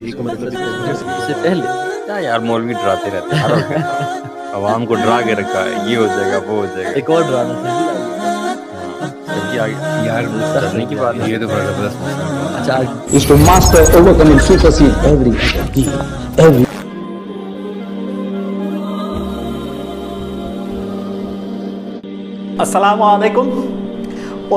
इससे पहले क्या यार मौलवी डराते रहते हैं और क्या आवाम को डरा के रखा है, ये हो जाएगा वो हो जाएगा। एक और ड्रामा था जबकि आगे यार करने की बात ये तो बड़ा जबरदस्त मसला है। अच्छा is to master, overcome, and supersede every. আসসালামু আলাইকুম।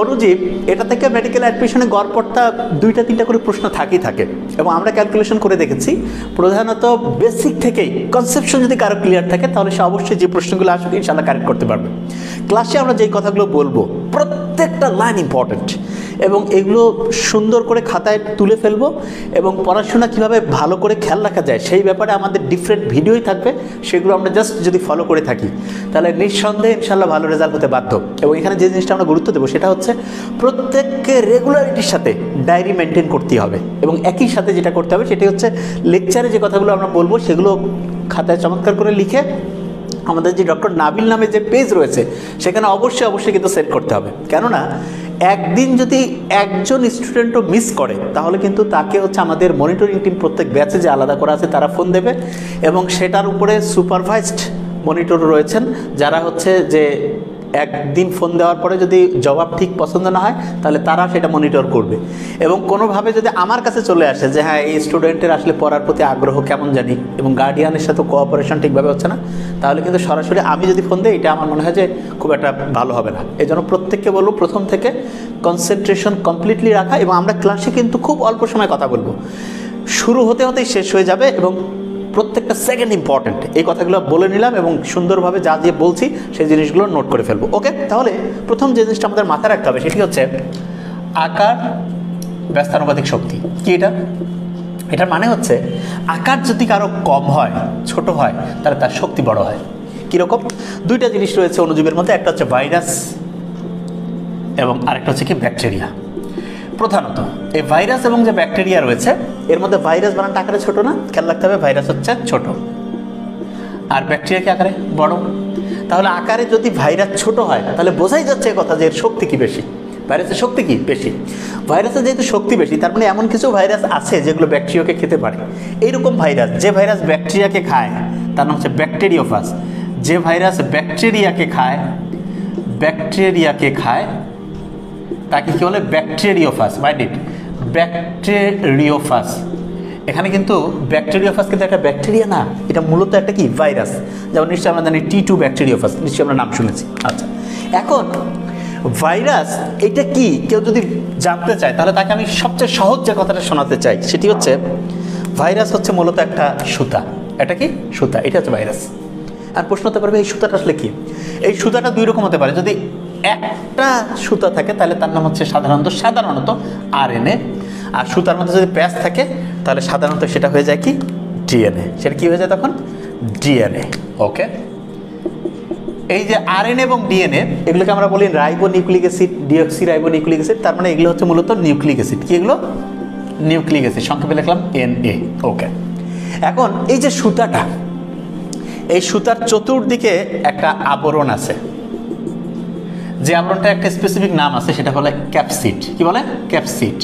অনুজীব এটা থেকে মেডিকেল অ্যাডমিশনে গড়পড়তা 2-3টা করে প্রশ্ন থাকেই থাকে এবং আমরা ক্যালকুলেশন করে দেখেছি প্রধানত বেসিক থেকেই কনসেপশন যদি কারো ক্লিয়ার থাকে তাহলে সে অবশ্যই যে প্রশ্নগুলো আসবে ইনশাআল্লাহ কারেক্ট করতে পারবে। ক্লাসে আমরা যেই কথাগুলো বলবো প্রত্যেকটা লাইন ইম্পর্টেন্ট এবং এগুলো সুন্দর করে খাতায় তুলে ফেলবো এবং পড়াশোনা কীভাবে ভালো করে খেয়াল রাখা যায় সেই ব্যাপারে আমাদের ডিফারেন্ট ভিডিওই থাকবে, সেগুলো আমরা জাস্ট যদি ফলো করে থাকি তাহলে নিঃসন্দেহে ইনশাআল্লাহ ভালো রেজাল্ট হতে বাধ্য। এবং এখানে যে জিনিসটা আমরা গুরুত্ব দেবো সেটা হচ্ছে প্রত্যেককে রেগুলারিটির সাথে ডায়েরি মেনটেন করতে হবে এবং একই সাথে যেটা করতে হবে সেটি হচ্ছে লেকচারে যে কথাগুলো আমরা বলবো সেগুলো খাতায় চমৎকার করে লিখে আমাদের যে ডক্টর নাবিল নামে যে পেজ রয়েছে সেখানে অবশ্যই কিন্তু সেট করতে হবে। কেননা একদিন যদি একজন স্টুডেন্টও মিস করে তাহলে কিন্তু তাকে হচ্ছে আমাদের মনিটরিং টিম প্রত্যেক ব্যাচে যে আলাদা করা আছে তারা ফোন দেবে এবং সেটার উপরে সুপারভাইজড মনিটর রয়েছেন যারা হচ্ছে যে একদিন ফোন দেওয়ার পরে যদি জবাব ঠিক পছন্দ না হয় তাহলে তারা সেটা মনিটর করবে এবং কোনোভাবে যদি আমার কাছে চলে আসে যে হ্যাঁ এই স্টুডেন্টের আসলে পড়ার প্রতি আগ্রহ কেমন জানি এবং গার্ডিয়ানের সাথে কোঅপারেশন ঠিকভাবে হচ্ছে না তাহলে কিন্তু সরাসরি আমি যদি ফোন দিই এটা আমার মনে হয় যে খুব একটা ভালো হবে না। এই জন্য প্রত্যেককে বলবো প্রথম থেকে কনসেন্ট্রেশন কমপ্লিটলি রাখা এবং আমরা ক্লাসে কিন্তু খুব অল্প সময় কথা বলবো, শুরু হতেই শেষ হয়ে যাবে এবং প্রত্যেকটা সেকেন্ড ইম্পর্টেন্ট। এই কথাগুলো বলে নিলাম এবং সুন্দরভাবে যা দিয়ে বলছি সেই জিনিসগুলো নোট করে ফেলবো। ওকে, তাহলে প্রথম যে জিনিসটা আমাদের মাথায় রাখতে হবে সেটি হচ্ছে আকার ব্যস্তানুপাতিক শক্তি। কি এটার মানে হচ্ছে আকার যদি কারো কম হয় ছোট হয় তাহলে তার শক্তি বড় হয়। কীরকম? দুইটা জিনিস রয়েছে অনুজীবের মধ্যে, একটা হচ্ছে ভাইরাস এবং আরেকটা হচ্ছে কি ব্যাকটেরিয়া। প্রধানত এই ভাইরাস এবং যে ব্যাকটেরিয়া রয়েছে এর মধ্যে ভাইরাস বানানটা আকারে ছোট না, খেয়াল রাখতে হবে ভাইরাস হচ্ছে ছোট আর ব্যাকটেরিয়া কি আকারে বড়। তাহলে আকারে যদি ভাইরাস ছোট হয় তাহলে বোঝাই যাচ্ছে কথা যে এর শক্তি কি বেশি, ভাইরাসের শক্তি কি বেশি। ভাইরাসের যেহেতু শক্তি বেশি তার মানে এমন কিছু ভাইরাস আছে যেগুলো ব্যাকটেরিয়াকে খেতে পারে। এইরকম ভাইরাস যে ভাইরাস ব্যাকটেরিয়াকে খায় তার নাম হচ্ছে ব্যাকটেরিওফাজ। যে ভাইরাস ব্যাকটেরিয়াকে খায় তাকে কি বলে? ব্যাকটেরিওফাজ। Mind it, bacteriophage. এখানে কিন্তু ব্যাকটেরিওফাজ কিন্তু একটা ব্যাকটেরিয়া না, এটা মূলত একটা কি ভাইরাস। যেমন নিশ্চয়ই আমরা জানি T2 ব্যাকটেরিওফাজ, নিশ্চয়ই আমরা নাম শুনেছি। আচ্ছা, এখন ভাইরাস এটা কি কেউ যদি জানতে চায় তাহলে তাকে আমি সবচেয়ে সহজ যে কথাটা শোনাতে চাই সেটি হচ্ছে ভাইরাস হচ্ছে মূলত একটা সুতা। এটা কি সুতা? এটা হচ্ছে ভাইরাস। আর প্রশ্ন হতে পারবে এই সুতাটা আসলে কি? এই সুতাটা দুই রকম হতে পারে। যদি একটা সুতা থাকে তাহলে তার নাম হচ্ছে সাধারণত RNA, আর সুতার মধ্যে যদি প্যাচ থাকে তাহলে সাধারণত সেটা হয়ে যায় কি DNA। সেটা কি হয়ে যায় তখন? DNA। ওকে, এই যে RNA এবং DNA এগুলোকে আমরা বলি ribo nucleic acid, deoxy ribo nucleic acid. তার মানে এগুলো হচ্ছে মূলত নিউক্লিক অ্যাসিড। কি এগুলো? নিউক্লিক অ্যাসিড, সংক্ষেপে লিখলাম Na। ওকে, এখন এই যে সুতাটা, এই সুতার চতুর্দিকে একটা আবরণ আছে, যে আবরণটা একটা স্পেসিফিক নাম আছে সেটা বলে ক্যাপসিড। কি বলে? ক্যাপসিড।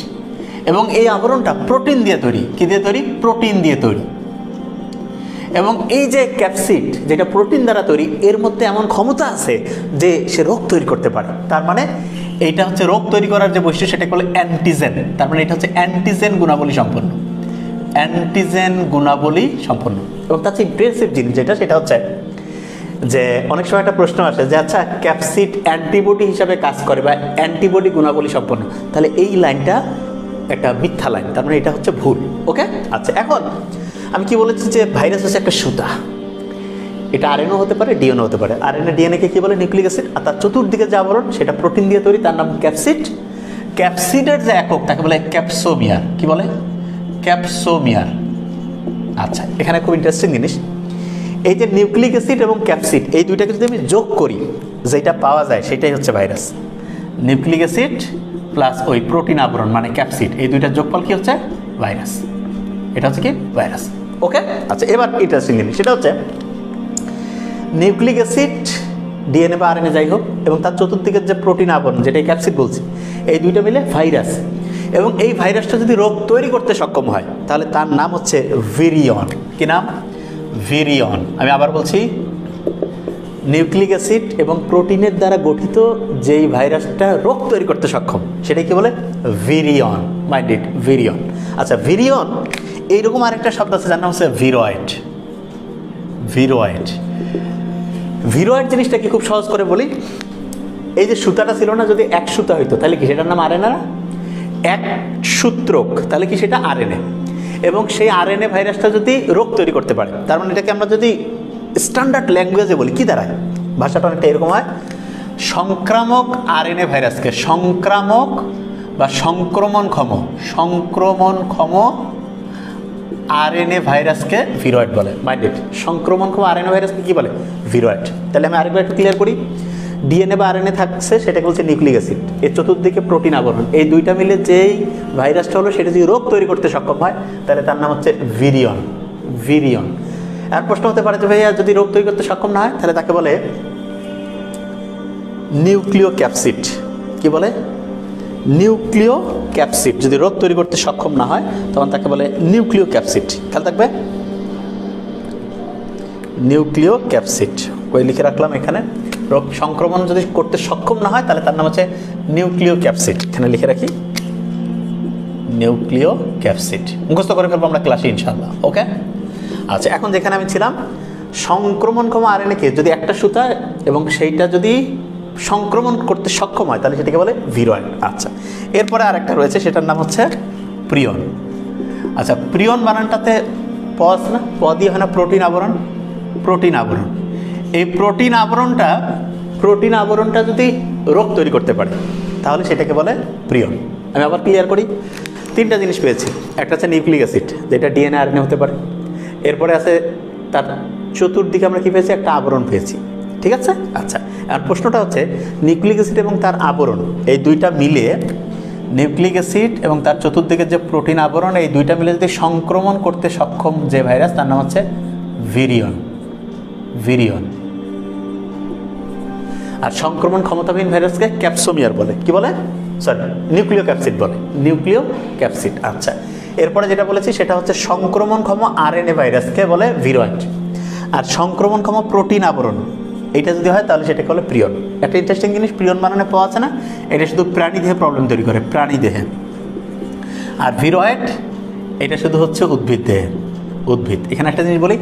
এবং এই আবরণটা প্রোটিন দিয়ে তৈরি। কি দিয়ে তৈরি? প্রোটিন দিয়ে তৈরি। এবং এই যে ক্যাপসিড যেটা প্রোটিন দ্বারা তৈরি এর মধ্যে এমন ক্ষমতা আছে যে সে রোগ তৈরি করতে পারে। তার মানে এইটা হচ্ছে রোগ তৈরি করার যে বৈশিষ্ট্য সেটা বলে অ্যান্টিজেন। তার মানে এটা হচ্ছে অ্যান্টিজেন গুণাবলী সম্পন্ন, অ্যান্টিজেন গুণাবলী সম্পন্ন। এবং তার চেয়ে ইমপ্রেসিভ জিনিস যেটা সেটা হচ্ছে যে অনেক সময় একটা প্রশ্ন আসে যে আচ্ছা ক্যাপসিড অ্যান্টিবডি হিসাবে কাজ করে বা অ্যান্টিবডি গুণাবলী সম্পন্ন, তাহলে এই লাইনটা একটা মিথ্যা লাইন, তার মানে এটা হচ্ছে ভুল। ওকে, আচ্ছা, এখন আমি কি বলেছি যে ভাইরাস হচ্ছে একটা সুতা। এটা RNA হতে পারে, DNA হতে পারে। RNA DNA-কে কি বলে? Nucleic acid. আর তার চতুর্দিকে যে আবরণ সেটা প্রোটিন দিয়ে তৈরি, তার নাম ক্যাপসিড। ক্যাপসিডের যে একক তাকে বলে ক্যাপসোমিয়ার। কি বলে? ক্যাপসোমিয়ার। আচ্ছা, এখানে খুব ইন্টারেস্টিং জিনিস, এই যে নিউক্লিক অ্যাসিড এবং ক্যাপসিড এই দুইটাকে যদি আমি যোগ করি যেটা পাওয়া যায় সেটাই হচ্ছে ভাইরাস। নিউক্লিক অ্যাসিড প্লাস ওই প্রোটিন আবরণ মানে ক্যাপসিড, এই দুইটার যোগফল কি হচ্ছে? ভাইরাস। এটা হচ্ছে কি? ভাইরাস। ওকে, আচ্ছা, এবার ইন্টারেস্টিং জিনিস সেটা হচ্ছে নিউক্লিক অ্যাসিড, DNA বা RNA যাই হোক এবং তার চতুর্দিকের যে প্রোটিন আবরণ যেটা ক্যাপসিড বলছি, এই দুইটা মিলে ভাইরাস। এবং এই ভাইরাসটা যদি রোগ তৈরি করতে সক্ষম হয় তাহলে তার নাম হচ্ছে ভিরিয়ন। কি নাম? ভিরিয়ন। আমি আবার বলছি, নিউক্লিক অ্যাসিড এবং প্রোটিনের দ্বারা গঠিত যেই ভাইরাসটা রোগ তৈরি করতে সক্ষম সেটাই কি বলে? ভিরিয়ন। Mind it, virion. আচ্ছা, ভিরিয়ন এইরকম আরেকটা শব্দ আছে যার নাম হচ্ছে ভিরয়েড। ভিরয়েড, ভিরয়েড জিনিসটা কি খুব সহজ করে বলি, এই যে সুতাটা ছিল না, যদি এক সুতা হইতো তাহলে কি সেটার নাম আরএনএ না? এক সূত্রক, তাহলে কি সেটা আরএনএ। এবং সেই আরএনএ ভাইরাসটা যদি রোগ তৈরি করতে পারে, তার মানে এটাকে আমরা যদি স্ট্যান্ডার্ড ল্যাঙ্গুয়েজে বলি, কি দাঁড়ায়? ভাষাটা অনেকটা এরকম হয়, সংক্রামক আরএনএ ভাইরাসকে, সংক্রামক বা সংক্রমণক্ষম আরএনএ ভাইরাসকে ভিরয়েড বলে। মাইন্ড ইট, সংক্রমণক্ষম আরএনএ ভাইরাসকে কি বলে? ভিরয়েড। তাহলে আমি আরেকবার একটু ক্লিয়ার করি, ডিএনএ বা আরএনএ থাকছে সেটাকে বলছে নিউক্লিক অ্যাসিড, এর চতুর্দিকে প্রোটিন আবরণ, এই দুইটা মিলে যেই ভাইরাসটা হলো সেটা যদি রোগ তৈরি করতে সক্ষম হয় তাহলে তার নাম হচ্ছে ভিরিয়ন। ভিরিয়ন। আর প্রশ্ন হতে পারে যে ভাইয়া যদি রোগ তৈরি করতে সক্ষম না হয় তাহলে তাকে বলে নিউক্লিয় ক্যাপসিড। কি বলে? নিউক্লিয় ক্যাপসিড। যদি রোগ তৈরি করতে সক্ষম না হয় তখন তাকে বলে নিউক্লিয় ক্যাপসিড। খেয়াল থাকবে, নিউক্লিয় ক্যাপসিড। ওই লিখে রাখলাম এখানে, রোগ সংক্রমণ যদি করতে সক্ষম না হয় তাহলে তার নাম হচ্ছে নিউক্লিয় ক্যাপসিড। এখানে লিখে রাখি, নিউক্লিয় ক্যাপসিড। মুখস্থ করে ফেলবো আমরা ক্লাসে ইনশাআল্লাহ। ওকে। আচ্ছা, এখন যেখানে আমি ছিলাম, সংক্রমণক্ষম আরএনএকে যদি একটা সুতা এবং সেইটা যদি সংক্রমণ করতে সক্ষম হয় তাহলে সেটাকে বলে ভিরয়েড। আচ্ছা, এরপরে আরেকটা রয়েছে, সেটার নাম হচ্ছে প্রিয়ন। আচ্ছা, প্রিয়ন বানানটাতে প আছে না? প দিয়ে হয় না প্রোটিন আবরণ? প্রোটিন আবরণ। এই প্রোটিন আবরণটা যদি রোগ তৈরি করতে পারে তাহলে সেটাকে বলে প্রিয়ন। আমি আবার ক্লিয়ার করি, তিনটা জিনিস পেয়েছি। একটা হচ্ছে নিউক্লিক অ্যাসিড, যেটা ডিএনএ আরএনএ হতে পারে। এরপরে আছে তার চতুর্দিকে আমরা কী পেয়েছি? একটা আবরণ পেয়েছি। ঠিক আছে? আচ্ছা, আর প্রশ্নটা হচ্ছে নিউক্লিক অ্যাসিড এবং তার আবরণ, এই দুইটা মিলে, নিউক্লিক অ্যাসিড এবং তার চতুর্দিকের যে প্রোটিন আবরণ, এই দুইটা মিলে যদি সংক্রমণ করতে সক্ষম যে ভাইরাস তার নাম হচ্ছে ভিরিয়ন। ভিরিয়ন। আর সংক্রমণ ক্ষমতাহীন ভাইরাসকে ক্যাপসোমিয়ার বলে। কি বলে? সরি, নিউক্লিয় ক্যাপসিড বলে। নিউক্লিয় ক্যাপসিড। আচ্ছা, এরপরে যেটা বলেছি সেটা হচ্ছে সংক্রমণক্ষম আরএনএ ভাইরাসকে বলে ভিরয়েড। আর সংক্রমণক্ষম প্রোটিন আবরণ, এইটা যদি হয় তাহলে সেটাকে বলে প্রিয়ন। একটা ইন্টারেস্টিং জিনিস, প্রিয়ন বানানে পাওয়া আছে না, এটা শুধু প্রাণী দেহে প্রবলেম তৈরি করে, প্রাণী দেহে। আর ভিরয়েড এটা শুধু হচ্ছে উদ্ভিদ দেহে, উদ্ভিদ। এখানে একটা জিনিস বলি,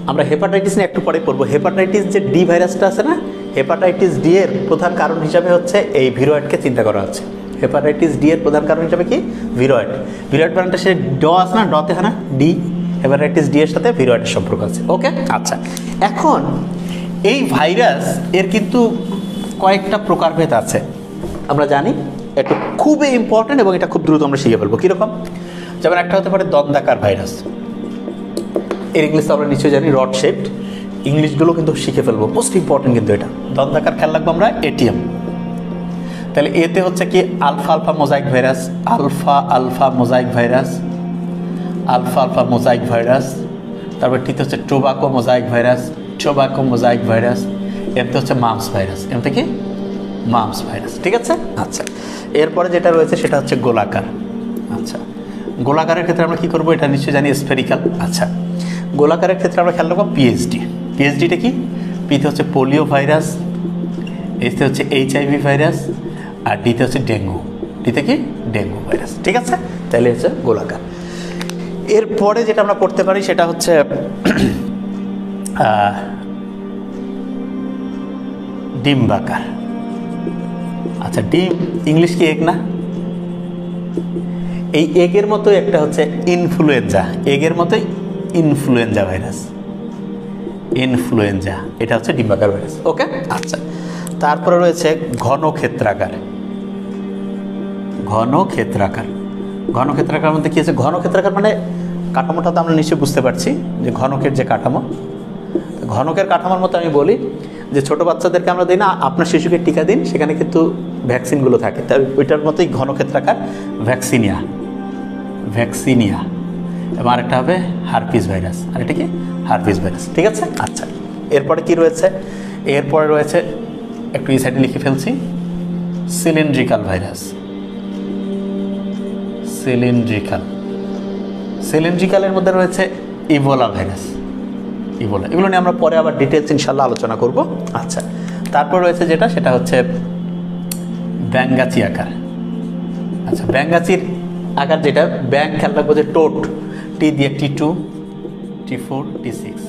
আমরা হেপাটাইটিস নিয়ে একটু পরে পড়বো। হেপাটাইটিস যে ডি ভাইরাসটা আছে না, হেপাটাইটিস ডি এর প্রধান কারণ হিসাবে হচ্ছে এই ভিরয়েডকে চিন্তা করা হচ্ছে। হেপাটাইটিস ডি এর প্রধান কারণ হিসাবে কি? ভিরয়েড। ভিরয়েড বানানটা সে ড আছে না, ডতে হয় না, ডি। হেপাটাইটিস ডি এর সাথে ভিরয়েডের সম্পর্ক আছে। ওকে। আচ্ছা, এখন এই ভাইরাস এর কিন্তু কয়েকটা প্রকারভেদ আছে, আমরা জানি। একটু খুবই ইম্পর্টেন্ট এবং এটা খুব দ্রুত আমরা শিখে ফেলবো। কীরকম? যেমন একটা হতে পারে দন্তাকার ভাইরাস, এর ইংলিশটা আমরা নিশ্চয়ই জানি, রড শেপড। ইংলিশগুলো কিন্তু শিখে ফেলবো, মোস্ট ইম্পর্টেন্ট কিন্তু এটা। দন্তাকার খেয়াল রাখবো আমরা, এটিএম। তাহলে এতে হচ্ছে কি alpha alpha mosaic virus, alpha alpha mosaic virus, alpha alpha mosaic virus. তারপর টিতে হচ্ছে tobacco mosaic virus, tobacco mosaic virus. এমতে হচ্ছে মামস ভাইরাস, এমতে কি মামস ভাইরাস। ঠিক আছে? আচ্ছা, এরপরে যেটা রয়েছে সেটা হচ্ছে গোলাকার। আচ্ছা, গোলাকারের ক্ষেত্রে আমরা কী করবো? এটা নিশ্চয়ই জানি, স্ফেরিক্যাল। আচ্ছা, গোলাকারের ক্ষেত্রে আমরা খেয়াল রাখবো পিএইচডি। পিএইচডিটা কি? পিতে হচ্ছে পোলিও ভাইরাস, এতে হচ্ছে এইচআইভি ভাইরাস, আর ডিতে হচ্ছে ডেঙ্গু। ডিতে কি? Dengue virus. ঠিক আছে? তাহলে হচ্ছে গোলাকার। এরপরে যেটা আমরা পড়তে পারি সেটা হচ্ছে ডিম্বাকার। আচ্ছা, ডিম ইংলিশ কি এগ না? এই এগের মতোই একটা হচ্ছে ইনফ্লুয়েঞ্জা, এগের মতোই ইনফ্লুয়েঞ্জা ভাইরাস। ইনফ্লুয়েঞ্জা, এটা হচ্ছে ডিম্বাকার ভাইরাস। ওকে। আচ্ছা, তারপরে রয়েছে ঘনক্ষেত্রাকার। ঘনক্ষেত্রাকার, ঘনক্ষেত্রাকার মধ্যে কী আছে? ঘনক্ষেত্রাকার মানে কাঠামোটা তো আমরা নিশ্চয়ই বুঝতে পারছি যে ঘনকের যে কাঠামো, ঘনকের কাঠামোর মতো আমি বলি যে ছোটো বাচ্চাদেরকে আমরা দিই না, আপনার শিশুকে টিকা দিন, সেখানে কিন্তু ভ্যাকসিনগুলো থাকে, তাই ওইটার মতোই ঘনক্ষেত্রাকার ভ্যাকসিনিয়া। ভ্যাকসিনিয়া। এবং আরেকটা হবে হারপিস ভাইরাস। আর এটা কি? Herpes virus. ঠিক আছে? আচ্ছা, এরপরে কি রয়েছে? এরপরে রয়েছে, একটু এই সাইডে লিখে ফেলছি, সিলিন্ড্রিক্যাল ভাইরাস। সিলিন্ড্রিক্যাল। সিলিন্ড্রিক্যালের মধ্যে রয়েছে ইভোলা ভেগাস, ইভোলা, এগুলো নিয়ে আমরা পরে আবার ডিটেলস ইনশাল্লাহ আলোচনা করব। আচ্ছা, তারপর রয়েছে যেটা, সেটা হচ্ছে ব্যাঙ্গাচি আকার। আচ্ছা, ব্যাঙ্গাচির আকার যেটা, ব্যাং খেয়াল রাখবো যে টোট, টি দিয়ে T2, T4, T6,